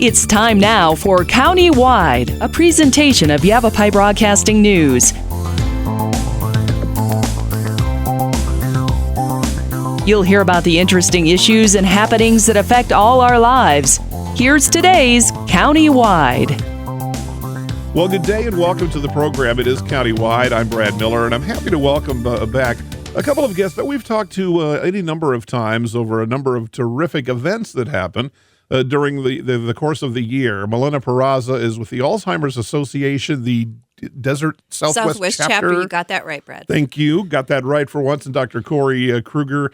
It's time now for County-Wide, a presentation of Yavapai Broadcasting News. You'll hear about the interesting issues and happenings that affect all our lives. Here's today's County-Wide. Well, good day and welcome to the program. It is County-Wide. I'm Brad Miller, and I'm happy to welcome back a couple of guests that we've talked to any number of times over a number of terrific events that happen during the course of the year. Malena Peraza is with the Alzheimer's Association, the Desert Southwest chapter. You got that right, Brad. Thank you. Got that right for once. And Dr. Kreuger,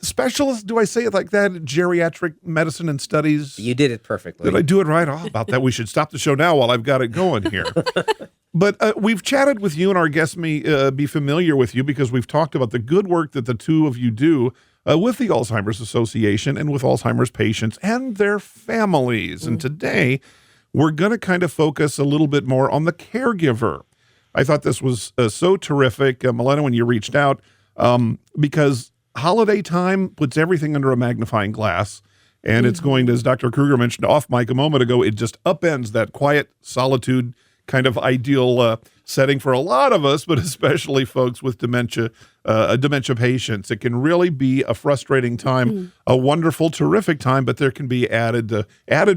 specialist, do I say it like that? Geriatric medicine and studies. You did it perfectly. Did I do it right? Oh, about that. We should stop the show now while I've got it going here. But we've chatted with you, and our guests may be familiar with you because we've talked about the good work that the two of you do with the Alzheimer's Association and with Alzheimer's patients and their families. And today, we're going to kind of focus a little bit more on the caregiver. I thought this was so terrific, Malena, when you reached out, because holiday time puts everything under a magnifying glass, and it's going to, as Dr. Kreuger mentioned off mic a moment ago, it just upends that quiet solitude kind of ideal setting for a lot of us, but especially folks with dementia patients. It can really be a frustrating time, a wonderful, terrific time, but there can be added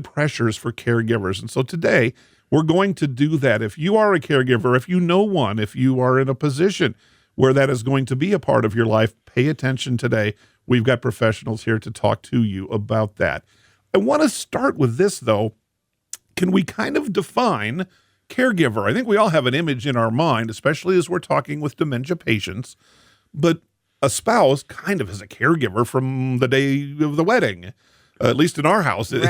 pressures for caregivers. And so today, we're going to do that. If you are a caregiver, if you know one, if you are in a position where that is going to be a part of your life, pay attention today. We've got professionals here to talk to you about that. I want to start with this, though. Can we kind of define caregiver? I think we all have an image in our mind, especially as we're talking with dementia patients, but a spouse kind of is a caregiver from the day of the wedding. At least in our house, it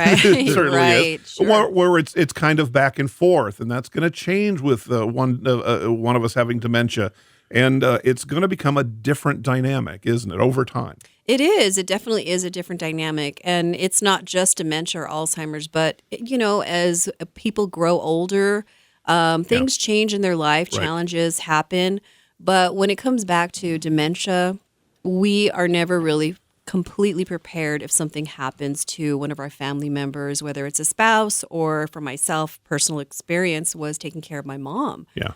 certainly is. Sure. Where it's kind of back and forth, and that's going to change with one of us having dementia. And it's going to become a different dynamic, isn't it, over time? It is. It definitely is a different dynamic. And it's not just dementia or Alzheimer's, but, you know, as people grow older, things change in their life, challenges happen. But when it comes back to dementia, we are never really completely prepared if something happens to one of our family members, whether it's a spouse or, for myself, personal experience was taking care of my mom. Yeah.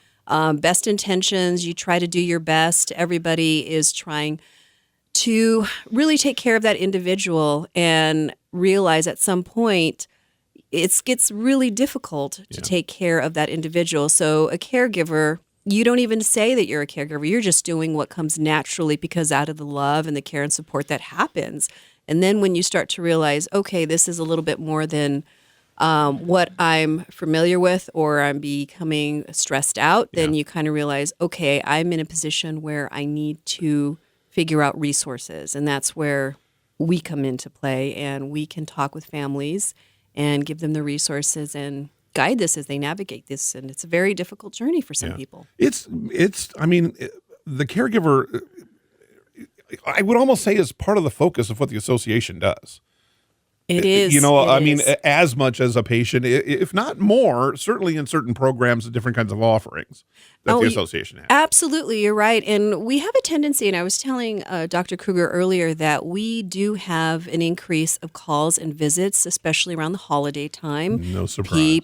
Best intentions, you try to do your best. Everybody is trying to really take care of that individual and realize at some point it gets really difficult to take care of that individual. So a caregiver, you don't even say that you're a caregiver. You're just doing what comes naturally because out of the love and the care and support that happens. And then when you start to realize, okay, this is a little bit more than what I'm familiar with, or I'm becoming stressed out, then you kind of realize, okay, I'm in a position where I need to figure out resources. And that's where we come into play, and we can talk with families and give them the resources and guide this as they navigate this. And it's a very difficult journey for some people. I mean, the caregiver, I would almost say, is part of the focus of what the association does. It is. You know, I mean, as much as a patient, if not more, certainly in certain programs, the different kinds of offerings that the association has. Absolutely, you're right. And we have a tendency, and I was telling Dr. Kreuger earlier, that we do have an increase of calls and visits, especially around the holiday time. No surprise.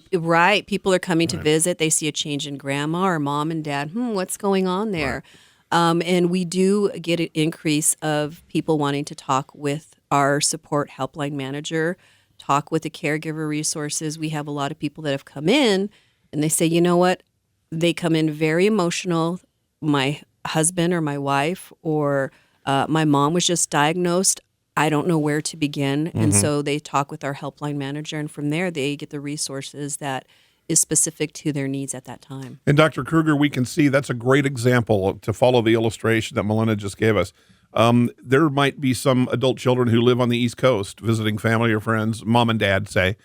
People are coming to visit. They see a change in grandma or mom and dad. What's going on there? Right. And we do get an increase of people wanting to talk with our support helpline manager, talk with the caregiver resources. We have a lot of people that have come in and they say, you know what? They come in very emotional. My husband or my wife or my mom was just diagnosed. I don't know where to begin. And so they talk with our helpline manager, and from there they get the resources that is specific to their needs at that time. And Dr. Kreuger, we can see that's a great example to follow the illustration that Malena just gave us. There might be some adult children who live on the East Coast visiting family or friends, mom and dad, say,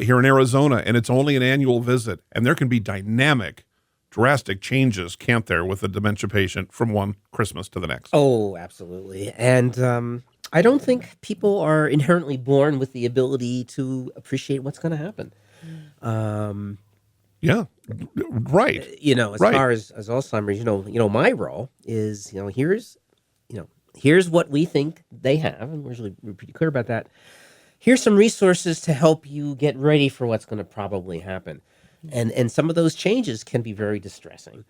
here in Arizona, and it's only an annual visit. And there can be dynamic, drastic changes, can't there, with a dementia patient from one Christmas to the next? Oh, absolutely. And I don't think people are inherently born with the ability to appreciate what's going to happen. Yeah, right. You know, as far as Alzheimer's, you know, my role is, here's what we think they have, and we're pretty clear about that. here's some resources to help you get ready for what's going to probably happen. And some of those changes can be very distressing.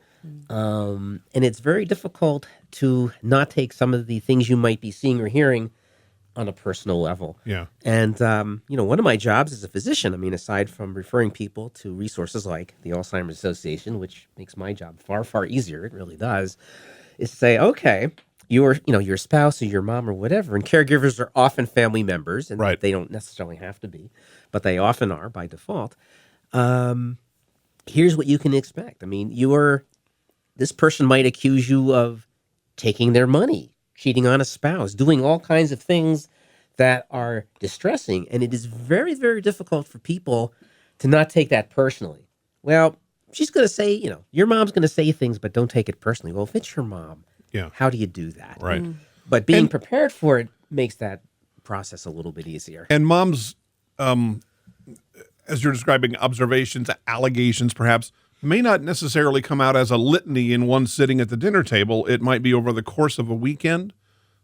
And it's very difficult to not take some of the things you might be seeing or hearing on a personal level. Yeah. And, one of my jobs as a physician, I mean, aside from referring people to resources like the Alzheimer's Association, which makes my job far, far easier, it really does, is to say, okay, your spouse or your mom or whatever, and caregivers are often family members, and Right. they don't necessarily have to be, but they often are by default. Here's what you can expect. I mean, this person might accuse you of taking their money, cheating on a spouse, doing all kinds of things that are distressing. And it is very, very difficult for people to not take that personally. Well, she's going to say, your mom's going to say things, but don't take it personally. Well, if it's your mom, Yeah. how do you do that? Right. But being prepared for it makes that process a little bit easier. And moms, as you're describing, observations, allegations, perhaps, may not necessarily come out as a litany in one sitting at the dinner table. It might be over the course of a weekend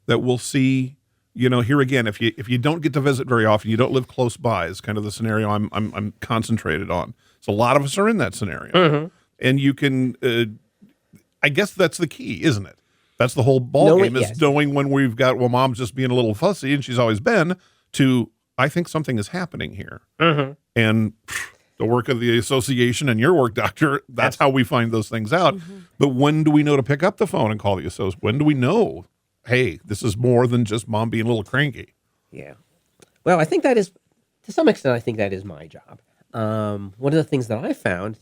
that we'll see. Here again, if you don't get to visit very often, you don't live close by, is kind of the scenario I'm concentrated on. So a lot of us are in that scenario, and you can. I guess that's the key, isn't it? That's the whole ballgame, is knowing when we've got, well, mom's just being a little fussy, and she's always been, to, I think something is happening here. And the work of the association and your work, doctor, that's how we find those things out. But when do we know to pick up the phone and call the association? When do we know, hey, this is more than just mom being a little cranky? Yeah. Well, I think that is, to some extent, I think that is my job. One of the things that I found,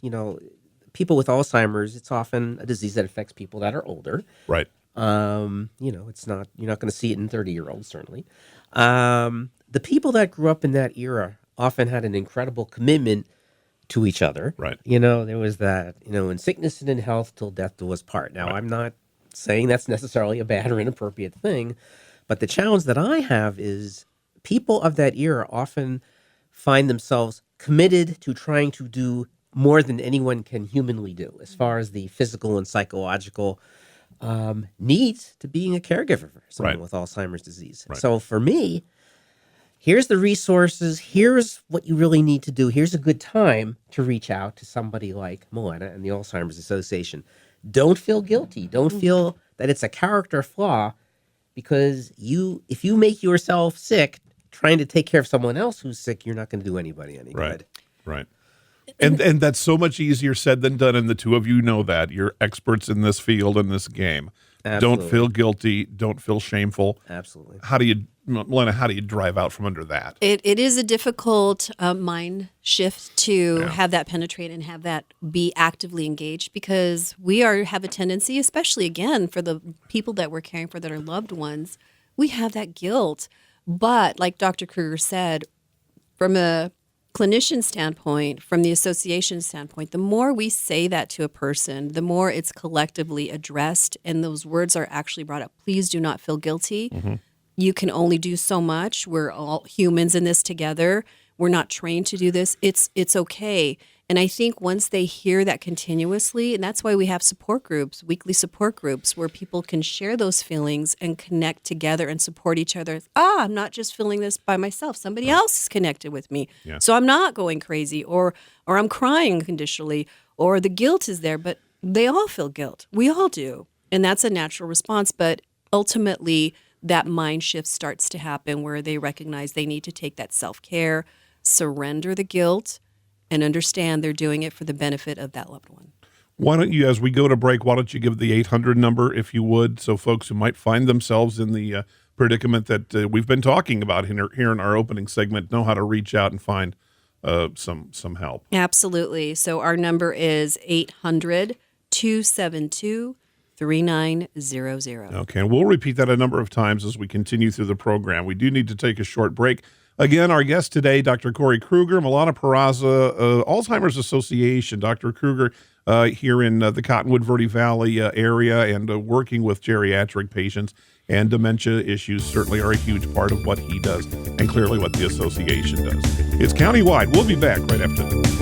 people with Alzheimer's, it's often a disease that affects people that are older. Right. It's not, you're not going to see it in 30-year-olds, certainly. The people that grew up in that era often had an incredible commitment to each other. Right. There was that, in sickness and in health till death do us part. Now, I'm not saying that's necessarily a bad or inappropriate thing, but the challenge that I have is people of that era often find themselves committed to trying to do more than anyone can humanly do as far as the physical and psychological needs to being a caregiver for someone with Alzheimer's disease. Right. So for me, here's the resources. Here's what you really need to do. Here's a good time to reach out to somebody like Malena and the Alzheimer's Association. Don't feel guilty. Don't feel that it's a character flaw, because if you make yourself sick trying to take care of someone else who's sick, you're not going to do anybody any good. Right. And that's so much easier said than done, and the two of you know that. You're experts in this field, in this game. Absolutely. Don't feel guilty. Don't feel shameful. Absolutely. Malena, how do you drive out from under that? It is a difficult mind shift to have that penetrate and have that be actively engaged, because we have a tendency, especially again for the people that we're caring for that are loved ones, we have that guilt. But like Dr. Kreuger said, from a clinician standpoint, from the association standpoint, the more we say that to a person, the more it's collectively addressed and those words are actually brought up. Please do not feel guilty. You can only do so much. We're all humans in this together. We're not trained to do this. It's okay. And I think once they hear that continuously, and that's why we have support groups, weekly support groups, where people can share those feelings and connect together and support each other. I'm not just feeling this by myself. Somebody else is connected with me. Yeah. So I'm not going crazy, or I'm crying conditionally, or the guilt is there, but they all feel guilt. We all do. And that's a natural response. But ultimately, that mind shift starts to happen where they recognize they need to take that self-care, surrender the guilt, and understand they're doing it for the benefit of that loved one. Why don't you, as we go to break, why don't you give the 800 number, if you would, so folks who might find themselves in the predicament that we've been talking about here in our opening segment know how to reach out and find some help. Absolutely. So our number is 800-272-3900. Okay, and we'll repeat that a number of times as we continue through the program. We do need to take a short break. Again, our guest today, Dr. Corey Kreuger, Malena Peraza, Alzheimer's Association. Dr. Kreuger here in the Cottonwood Verde Valley area, and working with geriatric patients and dementia issues certainly are a huge part of what he does and clearly what the association does. It's countywide. We'll be back right after this.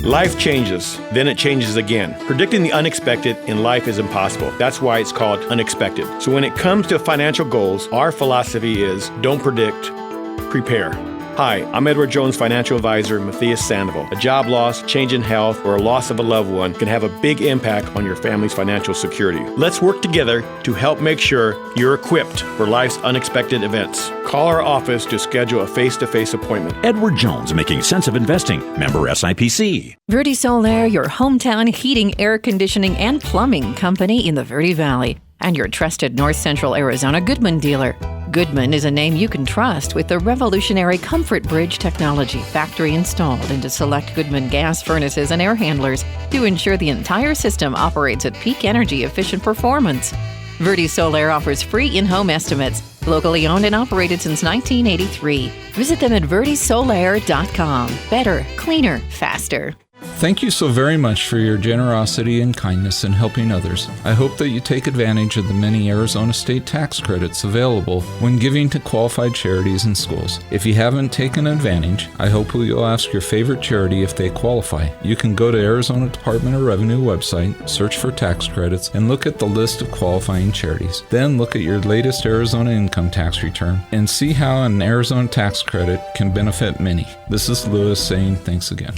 Life changes, then it changes again. Predicting the unexpected in life is impossible. That's why it's called unexpected. So when it comes to financial goals, our philosophy is don't predict, prepare. Hi, I'm Edward Jones financial advisor Matthias Sandoval. A job loss, change in health, or a loss of a loved one can have a big impact on your family's financial security. Let's work together to help make sure you're equipped for life's unexpected events. Call our office to schedule a face-to-face appointment. Edward Jones, making sense of investing. Member SIPC. Verde Solaire, your hometown heating, air conditioning, and plumbing company in the Verde Valley, and your trusted North Central Arizona Goodman dealer. Goodman is a name you can trust with the revolutionary Comfort Bridge technology factory installed into select Goodman gas furnaces and air handlers to ensure the entire system operates at peak energy efficient performance. Verde Solaire offers free in-home estimates, locally owned and operated since 1983. Visit them at verdesolaire.com. Better, cleaner, faster. Thank you so very much for your generosity and kindness in helping others. I hope that you take advantage of the many Arizona state tax credits available when giving to qualified charities and schools. If you haven't taken advantage, I hope you'll ask your favorite charity if they qualify. You can go to Arizona Department of Revenue website, search for tax credits, and look at the list of qualifying charities. Then look at your latest Arizona income tax return and see how an Arizona tax credit can benefit many. This is Lewis saying thanks again.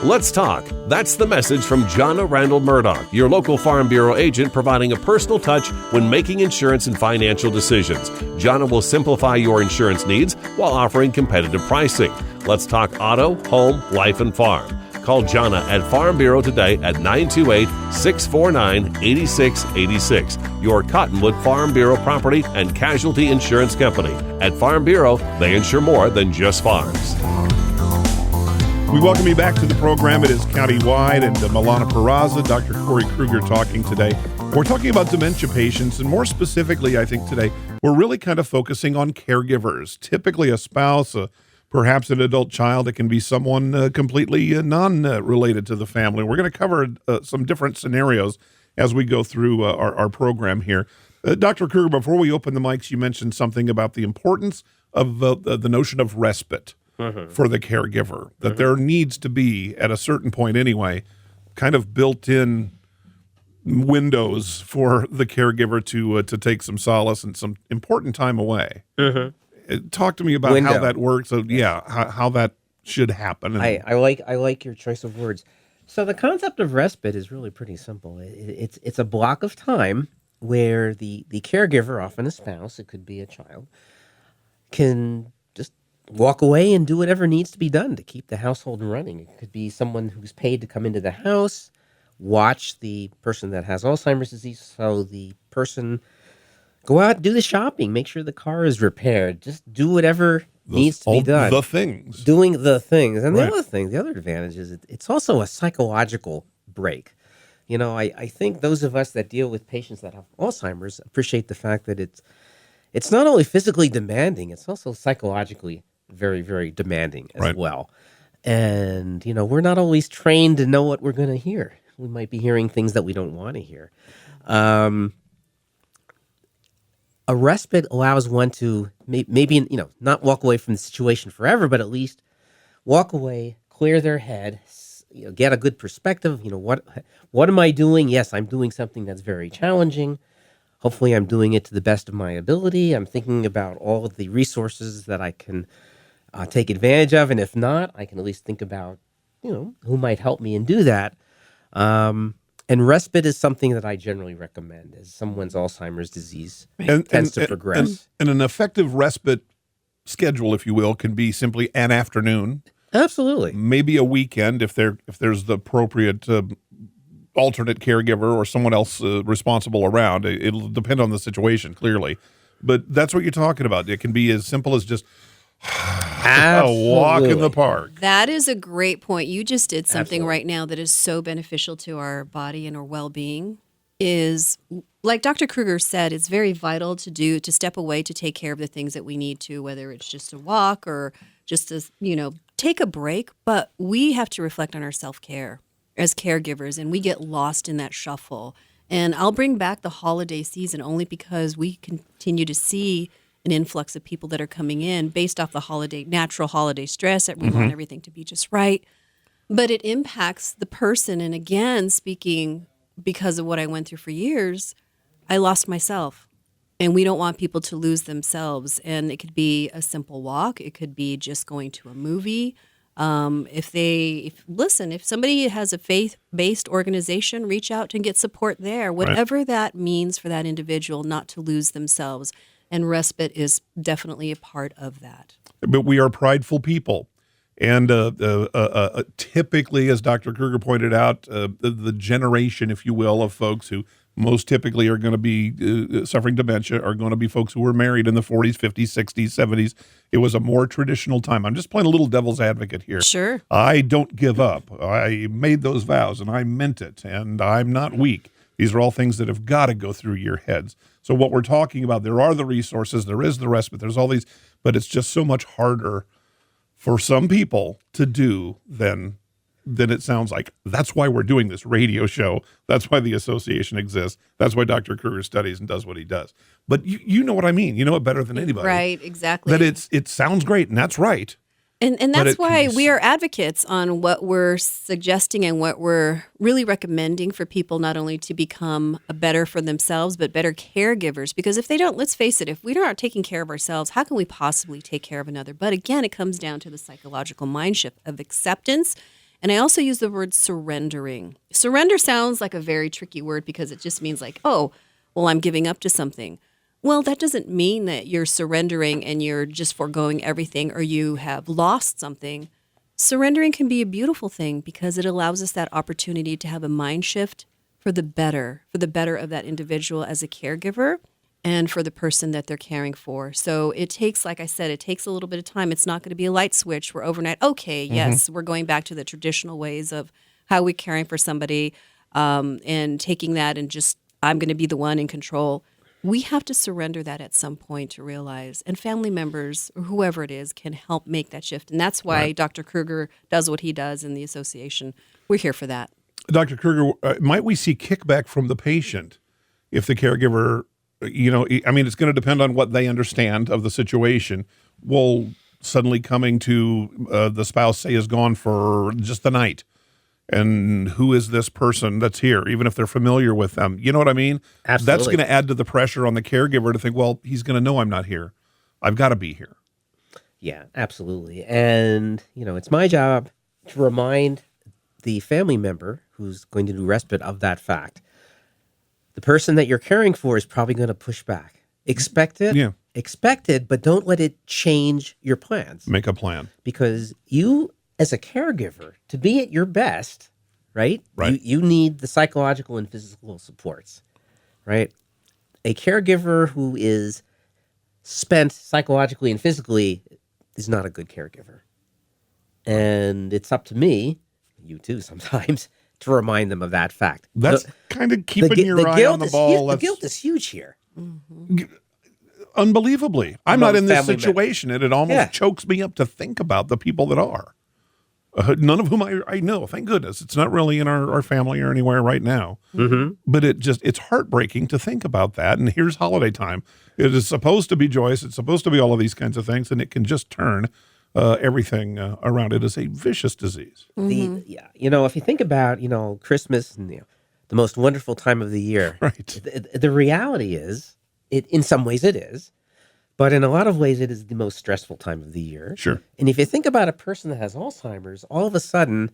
Let's talk. That's the message from Jonna Randall Murdoch, your local Farm Bureau agent, providing a personal touch when making insurance and financial decisions. Jonna will simplify your insurance needs while offering competitive pricing. Let's talk auto, home, life, and farm. Call Jonna at Farm Bureau today at 928-649-8686. Your Cottonwood Farm Bureau Property and Casualty Insurance Company. At Farm Bureau, they insure more than just farms. We welcome you back to the program. It is Countywide, and Malena Peraza, Dr. Corey Kreuger talking today. We're talking about dementia patients, and more specifically, I think today, we're really kind of focusing on caregivers, typically a spouse, perhaps an adult child. It can be someone completely non-related to the family. We're going to cover some different scenarios as we go through our program here. Dr. Kreuger, before we open the mics, you mentioned something about the importance of the notion of respite. For the caregiver, that there needs to be, at a certain point anyway, kind of built-in windows for the caregiver to take some solace and some important time away. Talk to me about how that works. So, how that should happen. I like your choice of words. So the concept of respite is really pretty simple. It's a block of time where the caregiver, often a spouse, it could be a child, can walk away and do whatever needs to be done to keep the household running. It could be someone who's paid to come into the house, watch the person that has Alzheimer's disease, so the person go out, do the shopping, make sure the car is repaired, just do whatever needs to be done. The things. Doing the things. And the other advantage is it's also a psychological break. You know, I think those of us that deal with patients that have Alzheimer's appreciate the fact that it's not only physically demanding, it's also psychologically very, very demanding as well. And, you know, we're not always trained to know what we're going to hear. We might be hearing things that we don't want to hear. A respite allows one to maybe, you know, not walk away from the situation forever, but at least walk away, clear their head, you know, get a good perspective. You know, what am I doing? Yes, I'm doing something that's very challenging. Hopefully I'm doing it to the best of my ability. I'm thinking about all of the resources that I can take advantage of. And if not, I can at least think about, you know, who might help me and do that. And respite is something that I generally recommend as someone's Alzheimer's disease tends to progress. And an effective respite schedule, if you will, can be simply an afternoon. Absolutely. Maybe a weekend if there's the appropriate alternate caregiver or someone else responsible around. It'll depend on the situation, clearly. But that's what you're talking about. It can be as simple as just a walk in the park. That is a great point. You just did something right now that is so beneficial to our body and our well-being. Is, like Dr. Kreuger said, it's very vital to step away to take care of the things that we need to, whether it's just a walk or just to, you know, take a break. But we have to reflect on our self-care as caregivers, and we get lost in that shuffle. And I'll bring back the holiday season only because we continue to see an influx of people that are coming in based off the natural holiday stress. We want everything to be just right. But it impacts the person. And again, speaking because of what I went through for years, I lost myself. And we don't want people to lose themselves. And it could be a simple walk. It could be just going to a movie. If somebody has a faith-based organization, reach out and get support there. Whatever that means for that individual, not to lose themselves. And respite is definitely a part of that. But we are prideful people. And typically, as Dr. Kreuger pointed out, the generation, if you will, of folks who most typically are going to be suffering dementia are going to be folks who were married in the 40s, 50s, 60s, 70s. It was a more traditional time. I'm just playing a little devil's advocate here. Sure. I don't give up. I made those vows, and I meant it, and I'm not weak. These are all things that have got to go through your heads. So what we're talking about, there are the resources, there is the respite, there's all these, but it's just so much harder for some people to do than it sounds like. That's why we're doing this radio show. That's why the association exists. That's why Dr. Kreuger studies and does what he does. But you know what I mean. You know it better than anybody. Right, exactly. That it sounds great, and that's right. And that's why we are advocates on what we're suggesting and what we're really recommending for people not only to become better for themselves, but better caregivers. Because if they don't, let's face it, if we aren't taking care of ourselves, how can we possibly take care of another? But again, it comes down to the psychological mind shift of acceptance. And I also use the word surrendering. Surrender sounds like a very tricky word because it just means like, oh, well, I'm giving up to something. Well, that doesn't mean that you're surrendering and you're just foregoing everything or you have lost something. Surrendering can be a beautiful thing because it allows us that opportunity to have a mind shift for the better of that individual as a caregiver and for the person that they're caring for. So it takes, like I said, it takes a little bit of time. It's not going to be a light switch where overnight, okay, yes, we're going back to the traditional ways of how we're caring for somebody and taking that and just, I'm going to be the one in control. We have to surrender that at some point to realize, and family members or whoever it is can help make that shift. And that's why Dr. Kreuger does what he does in the association. We're here for that. Dr. Kreuger, might we see kickback from the patient if the caregiver, I mean, it's going to depend on what they understand of the situation. Well, suddenly coming to the spouse, say, is gone for just the night. And who is this person that's here, even if they're familiar with them? You know what I mean? Absolutely. That's going to add to the pressure on the caregiver to think, well, he's going to know I'm not here. I've got to be here. Yeah, absolutely. And, it's my job to remind the family member who's going to do respite of that fact. The person that you're caring for is probably going to push back. Expect it. Yeah. Expect it, but don't let it change your plans. Make a plan. Because you, as a caregiver, to be at your best, right? You need the psychological and physical supports, right? A caregiver who is spent psychologically and physically is not a good caregiver. And it's up to me, you too sometimes, to remind them of that fact. That's kind of keeping your eye on the ball. The guilt is huge here. Mm-hmm. Unbelievably. I'm not in this situation, and it almost chokes me up to think about the people that are. None of whom I know, thank goodness. It's not really in our family or anywhere right now. Mm-hmm. But it's heartbreaking to think about that. And here's holiday time. It is supposed to be joyous. It's supposed to be all of these kinds of things, and it can just turn everything around. It is a vicious disease. Mm-hmm. If you think about, Christmas and the most wonderful time of the year, right? The reality is, in some ways it is. But in a lot of ways, it is the most stressful time of the year. Sure. And if you think about a person that has Alzheimer's, all of a sudden,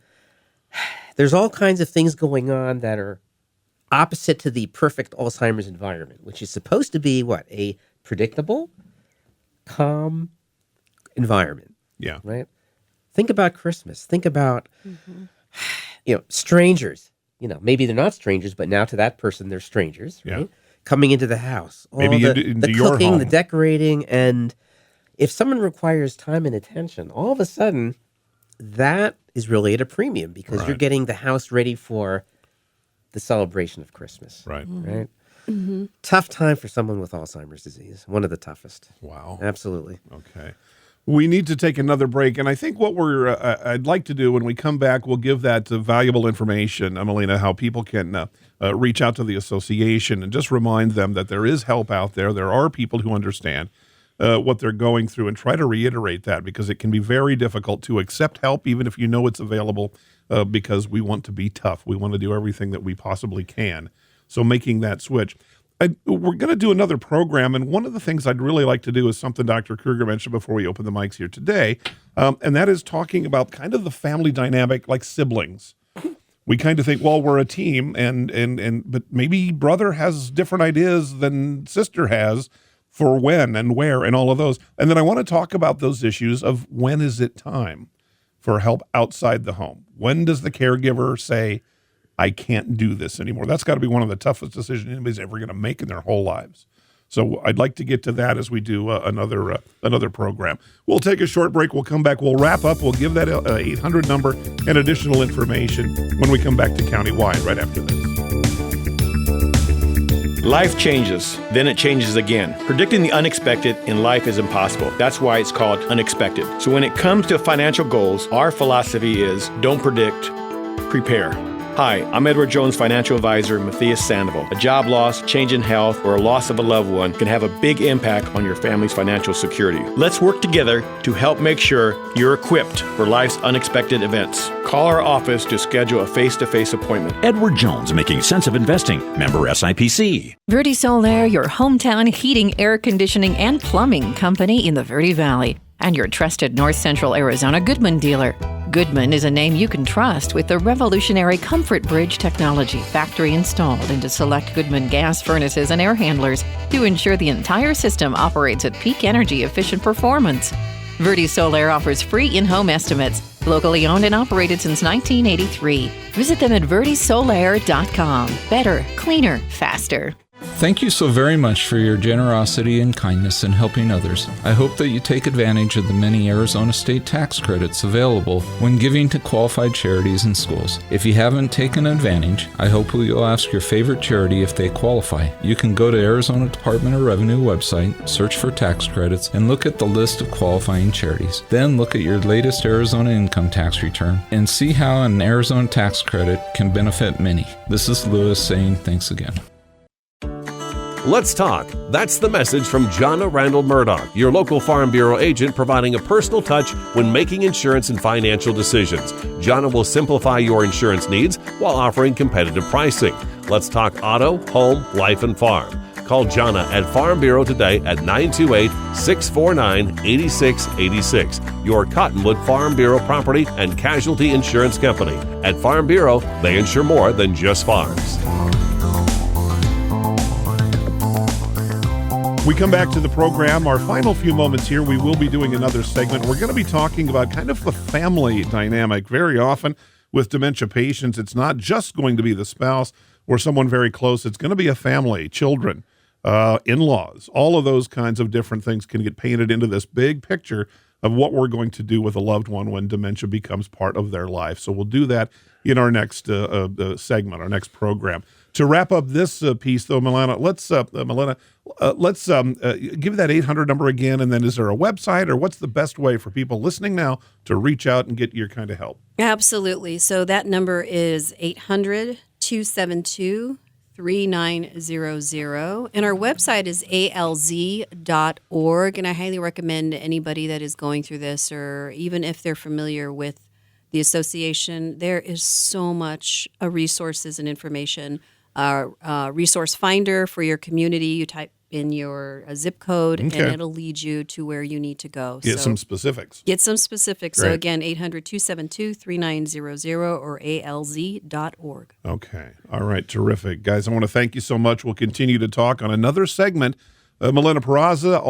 there's all kinds of things going on that are opposite to the perfect Alzheimer's environment, which is supposed to be what? A predictable, calm environment. Yeah. Right? Think about Christmas. Think about, strangers. Maybe they're not strangers, but now to that person, they're strangers. Right? Yeah. Coming into the house, all maybe the cooking, the decorating, and if someone requires time and attention, all of a sudden, that is really at a premium because you're getting the house ready for the celebration of Christmas. Right. Right. Mm-hmm. Tough time for someone with Alzheimer's disease. One of the toughest. Wow. Absolutely. Okay. We need to take another break, and I think what I'd like to do when we come back, we'll give that valuable information, Malena, how people can reach out to the association and just remind them that there is help out there. There are people who understand what they're going through, and try to reiterate that because it can be very difficult to accept help, even if you know it's available, because we want to be tough. We want to do everything that we possibly can. So making that switch. We're going to do another program, and one of the things I'd really like to do is something Dr. Kreuger mentioned before we open the mics here today, and that is talking about kind of the family dynamic like siblings. We kind of think, well, we're a team, but maybe brother has different ideas than sister has for when and where and all of those. And then I want to talk about those issues of when is it time for help outside the home? When does the caregiver say, I can't do this anymore? That's got to be one of the toughest decisions anybody's ever going to make in their whole lives. So I'd like to get to that as we do another program. We'll take a short break. We'll come back. We'll wrap up. We'll give that 800 number and additional information when we come back to Countywide right after this. Life changes, then it changes again. Predicting the unexpected in life is impossible. That's why it's called unexpected. So when it comes to financial goals, our philosophy is don't predict, prepare. Hi, I'm Edward Jones financial advisor Matthias Sandoval. A job loss, change in health, or a loss of a loved one can have a big impact on your family's financial security. Let's work together to help make sure you're equipped for life's unexpected events. Call our office to schedule a face-to-face appointment. Edward Jones, making sense of investing. Member SIPC. Verde Solaire, your hometown heating, air conditioning, and plumbing company in the Verde Valley, and your trusted North Central Arizona Goodman dealer. Goodman is a name you can trust with the revolutionary Comfort Bridge technology, factory installed into select Goodman gas furnaces and air handlers to ensure the entire system operates at peak energy efficient performance. Verde Solaire offers free in-home estimates, locally owned and operated since 1983. Visit them at verdesolaire.com. Better, cleaner, faster. Thank you so very much for your generosity and kindness in helping others. I hope that you take advantage of the many Arizona state tax credits available when giving to qualified charities and schools. If you haven't taken advantage, I hope you'll ask your favorite charity if they qualify. You can go to Arizona Department of Revenue website, search for tax credits, and look at the list of qualifying charities. Then look at your latest Arizona income tax return and see how an Arizona tax credit can benefit many. This is Lewis saying thanks again. Let's talk. That's the message from Jonna Randall Murdoch, your local Farm Bureau agent, providing a personal touch when making insurance and financial decisions. Jonna will simplify your insurance needs while offering competitive pricing. Let's talk auto, home, life, and farm. Call Jonna at Farm Bureau today at 928-649-8686. Your Cottonwood Farm Bureau property and casualty insurance company. At Farm Bureau, they insure more than just farms. We come back to the program. Our final few moments here, we will be doing another segment. We're going to be talking about kind of the family dynamic. Very often with dementia patients, it's not just going to be the spouse or someone very close. It's going to be a family, children, in-laws. All of those kinds of different things can get painted into this big picture of what we're going to do with a loved one when dementia becomes part of their life. So we'll do that in our next segment, our next program. To wrap up this piece, though, Malena, let's give that 800 number again, and then is there a website, or what's the best way for people listening now to reach out and get your kind of help? Absolutely. So that number is 800-272-3900, and our website is alz.org, and I highly recommend anybody that is going through this, or even if they're familiar with the association, there is so much resources and information. Resource finder for your community. You type in your zip code, and it'll lead you to where you need to go. Get some specifics. Get some specifics. Great. So again, 800-272-3900 or alz.org. Okay. All right. Terrific. Guys, I want to thank you so much. We'll continue to talk on another segment. Malena Peraza,